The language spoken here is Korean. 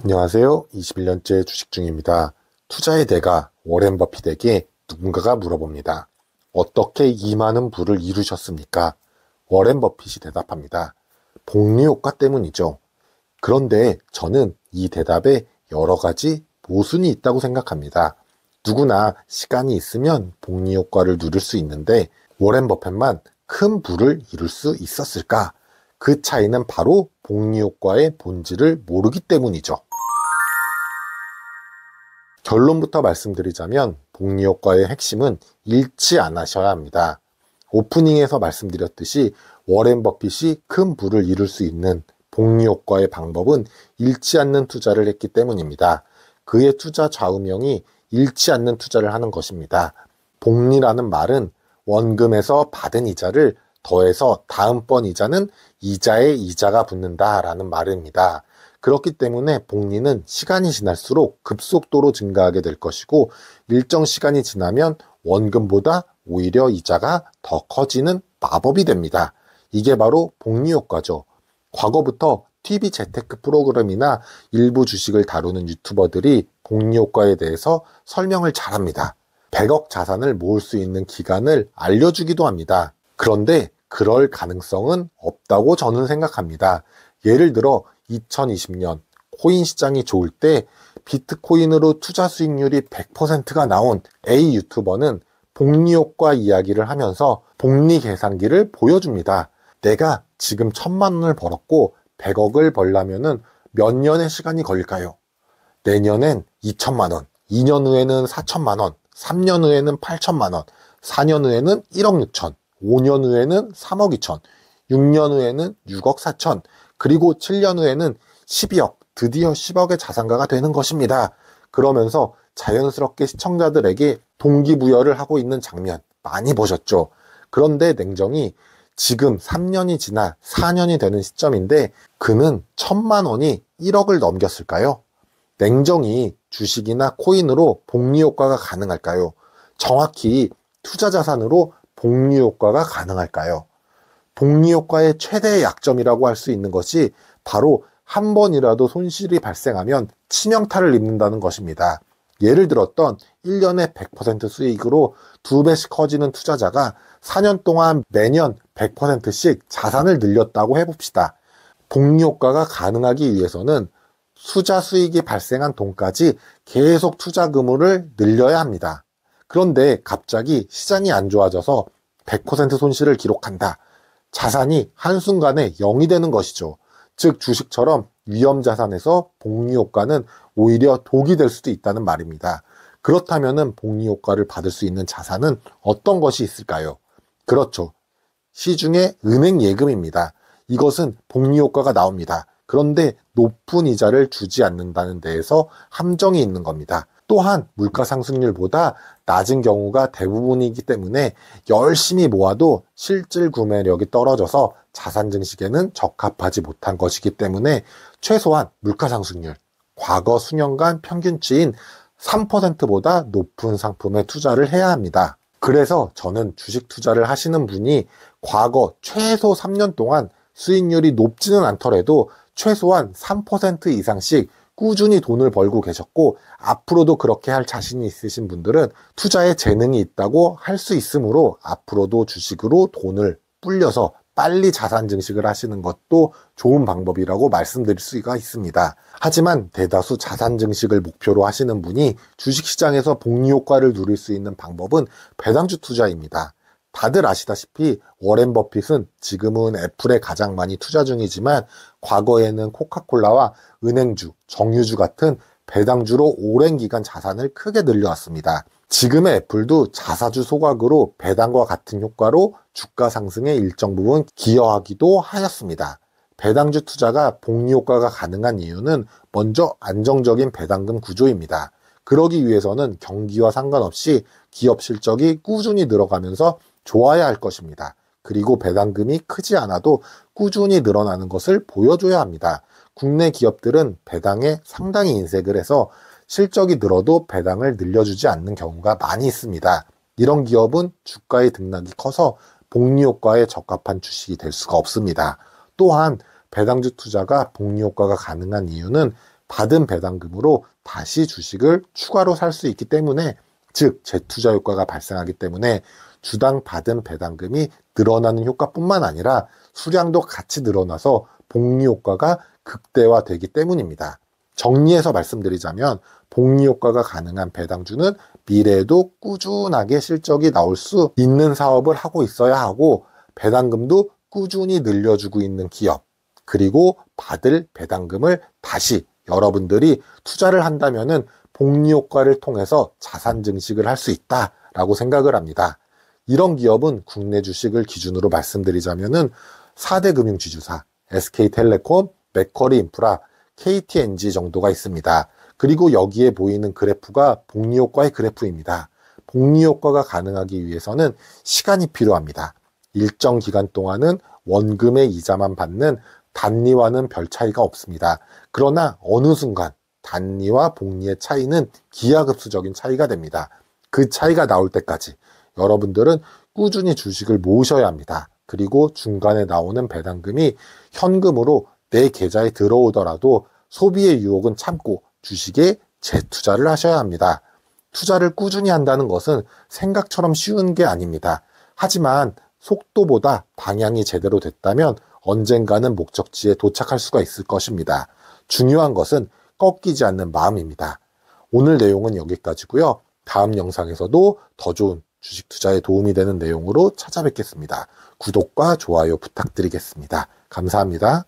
안녕하세요. 21년째 주식 중입니다. 투자의 대가 워렌 버핏에게 누군가가 물어봅니다. 어떻게 이 많은 부를 이루셨습니까? 워렌 버핏이 대답합니다. 복리 효과 때문이죠. 그런데 저는 이 대답에 여러 가지 모순이 있다고 생각합니다. 누구나 시간이 있으면 복리 효과를 누릴 수 있는데 워렌 버핏만 큰 부를 이룰 수 있었을까? 그 차이는 바로 복리 효과의 본질을 모르기 때문이죠. 결론부터 말씀드리자면 복리 효과의 핵심은 잃지 않으셔야 합니다. 오프닝에서 말씀드렸듯이 워렌 버핏이 큰 부를 이룰 수 있는 복리 효과의 방법은 잃지 않는 투자를 했기 때문입니다. 그의 투자 좌우명이 잃지 않는 투자를 하는 것입니다. 복리라는 말은 원금에서 받은 이자를 더해서 다음번 이자는 이자에 이자가 붙는다라는 말입니다. 그렇기 때문에 복리는 시간이 지날수록 급속도로 증가하게 될 것이고 일정 시간이 지나면 원금보다 오히려 이자가 더 커지는 마법이 됩니다. 이게 바로 복리 효과죠. 과거부터 TV 재테크 프로그램이나 일부 주식을 다루는 유튜버들이 복리 효과에 대해서 설명을 잘합니다. 100억 자산을 모을 수 있는 기간을 알려주기도 합니다. 그런데 그럴 가능성은 없다고 저는 생각합니다. 예를 들어 2020년 코인 시장이 좋을 때 비트코인으로 투자 수익률이 100%가 나온 A 유튜버는 복리 효과 이야기를 하면서 복리 계산기를 보여줍니다. 내가 지금 1000만 원을 벌었고 100억을 벌려면은 몇 년의 시간이 걸릴까요? 내년엔 2천만 원, 2년 후에는 4천만 원, 3년 후에는 8천만 원, 4년 후에는 1억 6천, 5년 후에는 3억 2천, 6년 후에는 6억 4천, 그리고 7년 후에는 12억, 드디어 10억의 자산가가 되는 것입니다. 그러면서 자연스럽게 시청자들에게 동기부여를 하고 있는 장면 많이 보셨죠? 그런데 냉정히 지금 3년이 지나 4년이 되는 시점인데 그는 1000만 원이 1억을 넘겼을까요? 냉정히 주식이나 코인으로 복리 효과가 가능할까요? 정확히 투자 자산으로 복리 효과가 가능할까요? 복리 효과의 최대의 약점이라고 할 수 있는 것이 바로 한 번이라도 손실이 발생하면 치명타를 입는다는 것입니다. 예를 들었던 1년에 100% 수익으로 2배씩 커지는 투자자가 4년 동안 매년 100%씩 자산을 늘렸다고 해봅시다. 복리 효과가 가능하기 위해서는 투자 수익이 발생한 돈까지 계속 투자 금액을 늘려야 합니다. 그런데 갑자기 시장이 안 좋아져서 100% 손실을 기록한다. 자산이 한순간에 0이 되는 것이죠. 즉 주식처럼 위험자산에서 복리 효과는 오히려 독이 될 수도 있다는 말입니다. 그렇다면 복리 효과를 받을 수 있는 자산은 어떤 것이 있을까요? 그렇죠. 시중의 은행 예금입니다. 이것은 복리 효과가 나옵니다. 그런데 높은 이자를 주지 않는다는 데에서 함정이 있는 겁니다. 또한 물가 상승률보다 낮은 경우가 대부분이기 때문에 열심히 모아도 실질 구매력이 떨어져서 자산 증식에는 적합하지 못한 것이기 때문에 최소한 물가 상승률, 과거 수년간 평균치인 3%보다 높은 상품에 투자를 해야 합니다. 그래서 저는 주식 투자를 하시는 분이 과거 최소 3년 동안 수익률이 높지는 않더라도 최소한 3% 이상씩 꾸준히 돈을 벌고 계셨고 앞으로도 그렇게 할 자신이 있으신 분들은 투자에 재능이 있다고 할 수 있으므로 앞으로도 주식으로 돈을 불려서 빨리 자산 증식을 하시는 것도 좋은 방법이라고 말씀드릴 수가 있습니다. 하지만 대다수 자산 증식을 목표로 하시는 분이 주식시장에서 복리 효과를 누릴 수 있는 방법은 배당주 투자입니다. 다들 아시다시피 워렌 버핏은 지금은 애플에 가장 많이 투자 중이지만 과거에는 코카콜라와 은행주, 정유주 같은 배당주로 오랜 기간 자산을 크게 늘려왔습니다. 지금의 애플도 자사주 소각으로 배당과 같은 효과로 주가 상승에 일정 부분 기여하기도 하였습니다. 배당주 투자가 복리 효과가 가능한 이유는 먼저 안정적인 배당금 구조입니다. 그러기 위해서는 경기와 상관없이 기업 실적이 꾸준히 늘어가면서 좋아야 할 것입니다. 그리고 배당금이 크지 않아도 꾸준히 늘어나는 것을 보여줘야 합니다. 국내 기업들은 배당에 상당히 인색을 해서 실적이 늘어도 배당을 늘려주지 않는 경우가 많이 있습니다. 이런 기업은 주가의 등락이 커서 복리 효과에 적합한 주식이 될 수가 없습니다. 또한 배당주 투자가 복리 효과가 가능한 이유는 받은 배당금으로 다시 주식을 추가로 살 수 있기 때문에, 즉 재투자 효과가 발생하기 때문에 주당 받은 배당금이 늘어나는 효과뿐만 아니라 수량도 같이 늘어나서 복리 효과가 극대화되기 때문입니다. 정리해서 말씀드리자면 복리 효과가 가능한 배당주는 미래에도 꾸준하게 실적이 나올 수 있는 사업을 하고 있어야 하고, 배당금도 꾸준히 늘려주고 있는 기업, 그리고 받을 배당금을 다시 여러분들이 투자를 한다면은 복리 효과를 통해서 자산 증식을 할 수 있다라고 생각을 합니다. 이런 기업은 국내 주식을 기준으로 말씀드리자면은 4대 금융지주사, SK텔레콤, 맥쿼리 인프라, KTNG 정도가 있습니다. 그리고 여기에 보이는 그래프가 복리 효과의 그래프입니다. 복리 효과가 가능하기 위해서는 시간이 필요합니다. 일정 기간 동안은 원금의 이자만 받는 단리와는 별 차이가 없습니다. 그러나 어느 순간 단리와 복리의 차이는 기하급수적인 차이가 됩니다. 그 차이가 나올 때까지 여러분들은 꾸준히 주식을 모으셔야 합니다. 그리고 중간에 나오는 배당금이 현금으로 내 계좌에 들어오더라도 소비의 유혹은 참고 주식에 재투자를 하셔야 합니다. 투자를 꾸준히 한다는 것은 생각처럼 쉬운 게 아닙니다. 하지만 속도보다 방향이 제대로 됐다면 언젠가는 목적지에 도착할 수가 있을 것입니다. 중요한 것은 꺾이지 않는 마음입니다. 오늘 내용은 여기까지고요. 다음 영상에서도 더 좋은 주식 투자에 도움이 되는 내용으로 찾아뵙겠습니다. 구독과 좋아요 부탁드리겠습니다. 감사합니다.